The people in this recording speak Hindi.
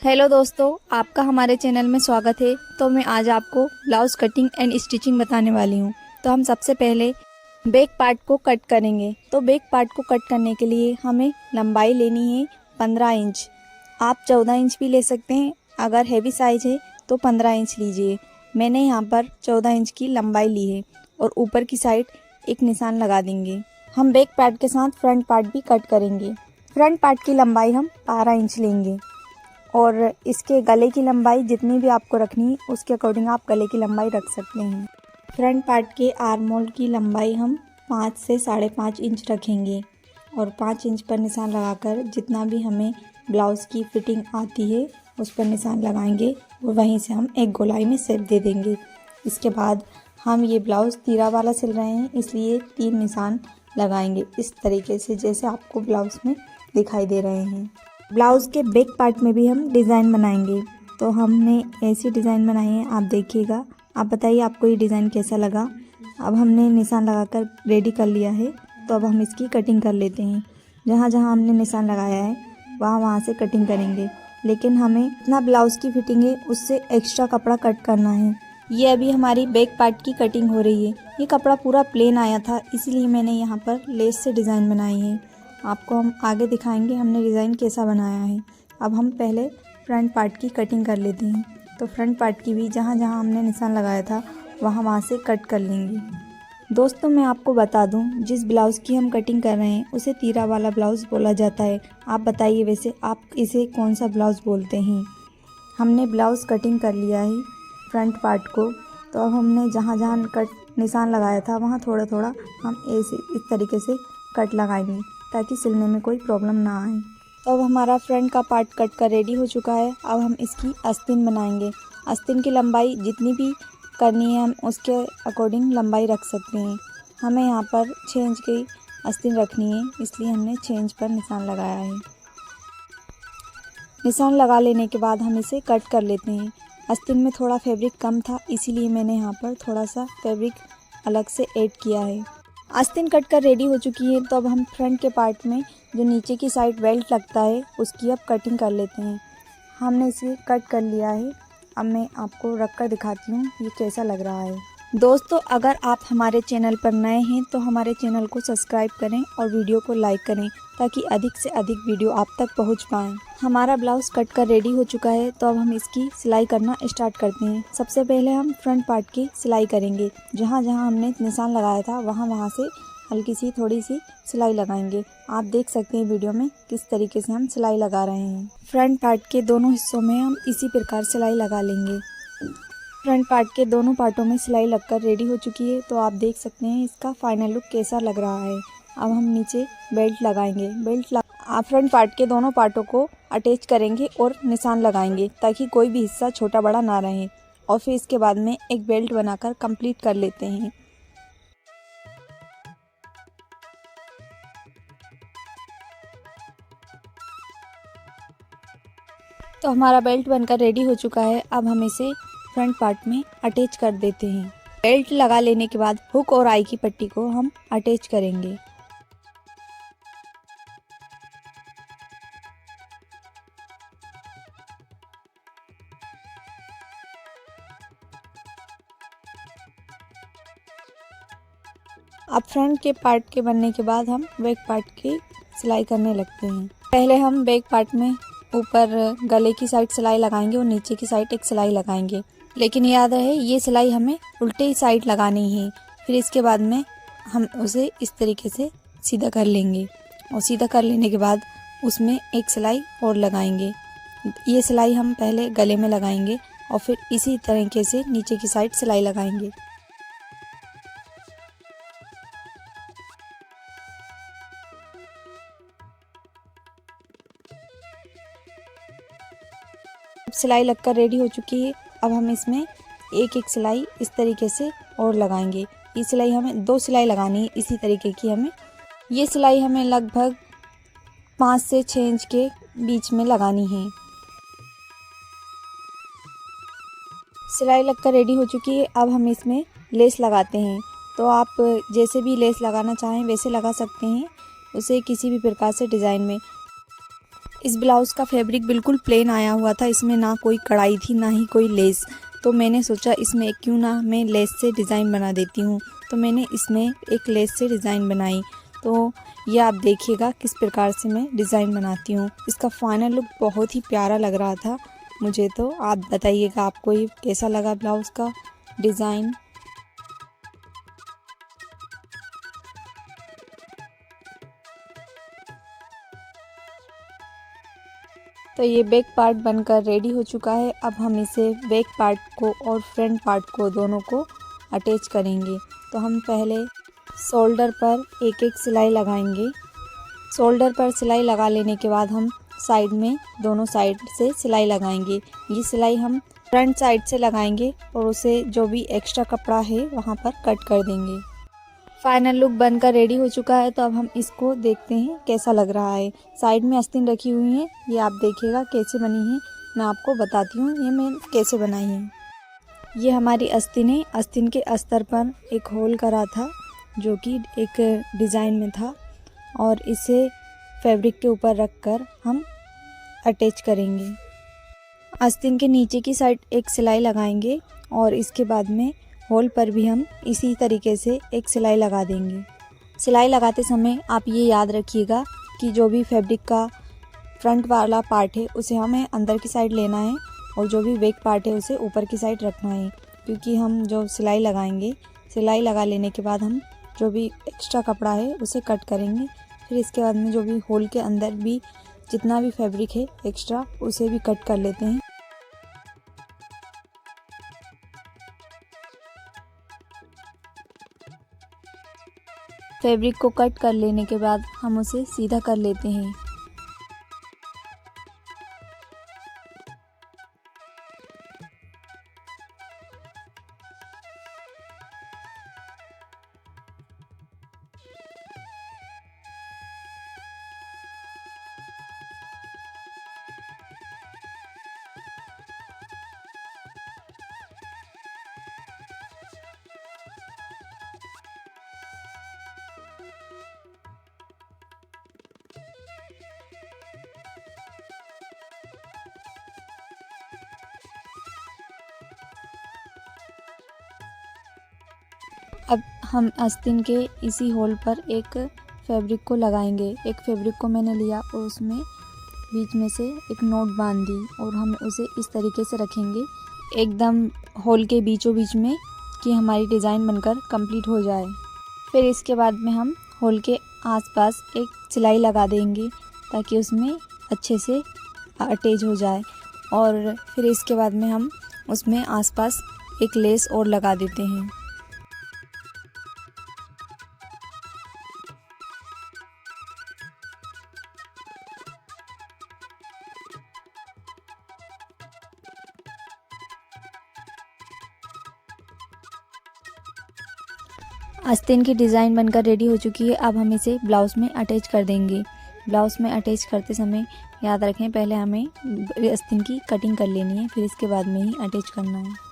हेलो दोस्तों, आपका हमारे चैनल में स्वागत है। तो मैं आज आपको ब्लाउज़ कटिंग एंड स्टिचिंग बताने वाली हूँ। तो हम सबसे पहले बैक पार्ट को कट करेंगे। तो बैक पार्ट को कट करने के लिए हमें लंबाई लेनी है 15 इंच। आप 14 इंच भी ले सकते हैं, अगर हैवी साइज़ है तो 15 इंच लीजिए। मैंने यहाँ पर 14 इंच की लंबाई ली है और ऊपर की साइड एक निशान लगा देंगे। हम बैक पार्ट के साथ फ्रंट पार्ट भी कट करेंगे। फ्रंट पार्ट की लंबाई हम 12 इंच लेंगे और इसके गले की लंबाई जितनी भी आपको रखनी है उसके अकॉर्डिंग आप गले की लंबाई रख सकते हैं। फ्रंट पार्ट के आर्म होल की लंबाई हम 5 से 5.5 इंच रखेंगे और 5 इंच पर निशान लगाकर जितना भी हमें ब्लाउज़ की फिटिंग आती है उस पर निशान लगाएंगे और वहीं से हम एक गोलाई में शेप दे देंगे। इसके बाद हम ये ब्लाउज़ तीरा वाला सिल रहे हैं, इसलिए 3 निशान लगाएंगे इस तरीके से जैसे आपको ब्लाउज़ में दिखाई दे रहे हैं। ब्लाउज़ के बैक पार्ट में भी हम डिज़ाइन बनाएंगे। तो हमने ऐसी डिज़ाइन बनाई है, आप देखिएगा। आप बताइए आपको ये डिज़ाइन कैसा लगा। अब हमने निशान लगाकर रेडी कर लिया है, तो अब हम इसकी कटिंग कर लेते हैं। जहाँ जहाँ हमने निशान लगाया है वहाँ वहाँ से कटिंग करेंगे, लेकिन हमें इतना ब्लाउज़ की फिटिंग है उससे एक्स्ट्रा कपड़ा कट करना है। ये अभी हमारी बैक पार्ट की कटिंग हो रही है। ये कपड़ा पूरा प्लेन आया था, इसीलिए मैंने यहाँ पर लेस से डिज़ाइन बनाई है। आपको हम आगे दिखाएंगे हमने डिज़ाइन कैसा बनाया है। अब हम पहले फ्रंट पार्ट की कटिंग कर लेते हैं। तो फ्रंट पार्ट की भी जहाँ जहाँ हमने निशान लगाया था वहाँ से कट कर लेंगे। दोस्तों, मैं आपको बता दूं, जिस ब्लाउज़ की हम कटिंग कर रहे हैं उसे तीरा वाला ब्लाउज़ बोला जाता है। आप बताइए वैसे आप इसे कौन सा ब्लाउज़ बोलते हैं। हमने ब्लाउज़ कटिंग कर लिया है फ्रंट पार्ट को। तो अब हमने जहाँ जहाँ कट निशान लगाया था वहाँ थोड़ा थोड़ा हम ऐसे इस तरीके से कट लगाएंगे ताकि सिलने में कोई प्रॉब्लम ना आए। तो अब हमारा फ्रंट का पार्ट कट कर रेडी हो चुका है। अब हम इसकी आस्तीन बनाएंगे। आस्तीन की लंबाई जितनी भी करनी है हम उसके अकॉर्डिंग लंबाई रख सकते हैं। हमें यहाँ पर 6 इंच की आस्तीन रखनी है, इसलिए हमने 6 इंच पर निशान लगाया है। निशान लगा लेने के बाद हम इसे कट कर लेते हैं। आस्तीन में थोड़ा फैब्रिक कम था, इसीलिए मैंने यहाँ पर थोड़ा सा फैब्रिक अलग से ऐड किया है। आस्तीन कट कर रेडी हो चुकी है। तो अब हम फ्रंट के पार्ट में जो नीचे की साइड बेल्ट लगता है उसकी अब कटिंग कर लेते हैं। हमने इसे कट कर लिया है। अब मैं आपको रख कर दिखाती हूँ ये कैसा लग रहा है। दोस्तों, अगर आप हमारे चैनल पर नए हैं तो हमारे चैनल को सब्सक्राइब करें और वीडियो को लाइक करें ताकि अधिक से अधिक वीडियो आप तक पहुंच पाएँ। हमारा ब्लाउज़ कट कर रेडी हो चुका है। तो अब हम इसकी सिलाई करना स्टार्ट करते हैं। सबसे पहले हम फ्रंट पार्ट की सिलाई करेंगे। जहाँ जहाँ हमने निशान लगाया था वहाँ से हल्की सी थोड़ी सी सिलाई लगाएंगे। आप देख सकते हैं वीडियो में किस तरीके से हम सिलाई लगा रहे हैं। फ्रंट पार्ट के दोनों हिस्सों में हम इसी प्रकार सिलाई लगा लेंगे। फ्रंट पार्ट के दोनों पार्टों में सिलाई लगकर रेडी हो चुकी है। तो आप देख सकते हैं इसका फाइनल लुक कैसा लग रहा है। अब हम नीचे बेल्ट लगाएंगे। फ्रंट पार्ट के दोनों पार्टों को अटैच करेंगे और निशान लगाएंगे ताकि कोई भी हिस्सा छोटा बड़ा ना रहे। और फिर इसके बाद में एक बेल्ट बनाकर कंप्लीट कर लेते हैं। तो हमारा बेल्ट बनकर रेडी हो चुका है। अब हम इसे फ्रंट पार्ट में अटैच कर देते हैं। बेल्ट लगा लेने के बाद हुक और आई की पट्टी को हम अटैच करेंगे। अब फ्रंट के पार्ट के बनने के बाद हम बैक पार्ट की सिलाई करने लगते हैं। पहले हम बैक पार्ट में ऊपर गले की साइड सिलाई लगाएंगे और नीचे की साइड एक सिलाई लगाएंगे, लेकिन याद रहे ये सिलाई हमें उल्टे साइड लगानी है। फिर इसके बाद में हम उसे इस तरीके से सीधा कर लेंगे और सीधा कर लेने के बाद उसमें एक सिलाई और लगाएंगे। ये सिलाई हम पहले गले में लगाएंगे और फिर इसी तरीके से नीचे की साइड सिलाई लगाएंगे। सिलाई लगकर रेडी हो चुकी है। अब हम इसमें एक एक सिलाई इस तरीके से और लगाएंगे। ये सिलाई हमें 2 सिलाई लगानी है इसी तरीके की हमें। ये सिलाई हमें लगभग 5 से 6 इंच के बीच में लगानी है। सिलाई लगकर रेडी हो चुकी है। अब हम इसमें लेस लगाते हैं। तो आप जैसे भी लेस लगाना चाहें वैसे लगा सकते हैं, उसे किसी भी प्रकार से डिज़ाइन में। इस ब्लाउज़ का फैब्रिक बिल्कुल प्लेन आया हुआ था, इसमें ना कोई कढ़ाई थी ना ही कोई लेस। तो मैंने सोचा इसमें क्यों ना मैं लेस से डिज़ाइन बना देती हूँ। तो मैंने इसमें एक लेस से डिज़ाइन बनाई। तो ये आप देखिएगा किस प्रकार से मैं डिज़ाइन बनाती हूँ। इसका फाइनल लुक बहुत ही प्यारा लग रहा था मुझे। तो आप बताइएगा आपको ये कैसा लगा ब्लाउज़ का डिज़ाइन। तो ये बैक पार्ट बनकर रेडी हो चुका है। अब हम इसे बैक पार्ट को और फ्रंट पार्ट को दोनों को अटैच करेंगे। तो हम पहले शोल्डर पर एक एक सिलाई लगाएंगे। शोल्डर पर सिलाई लगा लेने के बाद हम साइड में दोनों साइड से सिलाई लगाएंगे। ये सिलाई हम फ्रंट साइड से लगाएंगे और उसे जो भी एक्स्ट्रा कपड़ा है वहाँ पर कट कर देंगे। फाइनल लुक बनकर रेडी हो चुका है। तो अब हम इसको देखते हैं कैसा लग रहा है। साइड में आस्तीन रखी हुई है, ये आप देखिएगा कैसे बनी है। मैं आपको बताती हूँ ये मैं कैसे बनाई है। ये हमारी आस्तीन है। आस्तीन के अस्तर पर एक होल करा था जो कि एक डिज़ाइन में था और इसे फैब्रिक के ऊपर रख कर हम अटैच करेंगे। आस्तीन के नीचे की साइड एक सिलाई लगाएंगे और इसके बाद में होल पर भी हम इसी तरीके से एक सिलाई लगा देंगे। सिलाई लगाते समय आप ये याद रखिएगा कि जो भी फैब्रिक का फ्रंट वाला पार्ट है उसे हमें अंदर की साइड लेना है और जो भी बैक पार्ट है उसे ऊपर की साइड रखना है, क्योंकि हम जो सिलाई लगाएंगे, सिलाई लगा लेने के बाद हम जो भी एक्स्ट्रा कपड़ा है उसे कट करेंगे। फिर इसके बाद में जो भी होल के अंदर भी जितना भी फैब्रिक है एक्स्ट्रा उसे भी कट कर लेते हैं। फैब्रिक को कट कर लेने के बाद हम उसे सीधा कर लेते हैं। अब हम आस्तीन के इसी होल पर एक फैब्रिक को लगाएंगे। एक फैब्रिक को मैंने लिया और उसमें बीच में से एक नोट बांध दी और हम उसे इस तरीके से रखेंगे एकदम होल के बीचों बीच में कि हमारी डिज़ाइन बनकर कंप्लीट हो जाए। फिर इसके बाद में हम होल के आसपास एक सिलाई लगा देंगे ताकि उसमें अच्छे से अटैच हो जाए और फिर इसके बाद में हम उसमें आसपास एक लेस और लगा देते हैं। आस्तीन की डिज़ाइन बनकर रेडी हो चुकी है। अब हम इसे ब्लाउज़ में अटैच कर देंगे। ब्लाउज़ में अटैच करते समय याद रखें पहले हमें आस्तीन की कटिंग कर लेनी है, फिर इसके बाद में ही अटैच करना है।